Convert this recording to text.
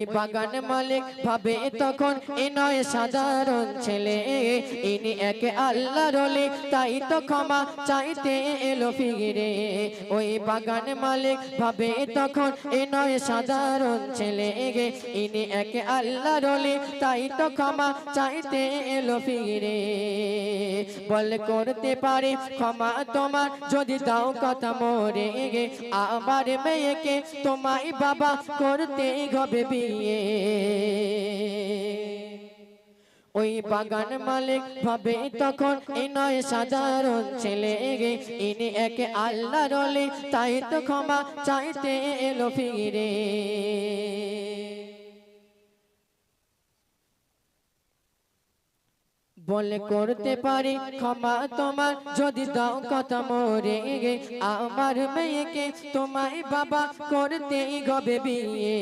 বাগান মালিক ভাবে তখন এ নয় সাধারণ ছেলে, ইনি এক আল্লাহর ওলি, তাই তো ক্ষমা চাইতে এলো ফিরে। ওই বাগান মালিক ভাবে তখন এ নয় সাধারণ ছেলে, ইনি এক আল্লাহর ওলি, তাই তো ক্ষমা চাইতে এলো ফিরে। বল করতে পারে ক্ষমা তোমার যদি দাও কথা মোরে, আমার মেয়েকে তোমায় বাবা করতে হবে বিয়ে। ওই বাগান মালিক ভাবে তখন এ নয় সাধারণ ছেলে, ইনি এক আল্লাহর ওলি, তাই তো ক্ষমা চাইতে এলো ফিরে। বলে করতে পারি ক্ষমা তোমার যদি দাও কথা মোরে, আমার মেয়েকে তোমায় বাবা করতে হবে বিয়ে।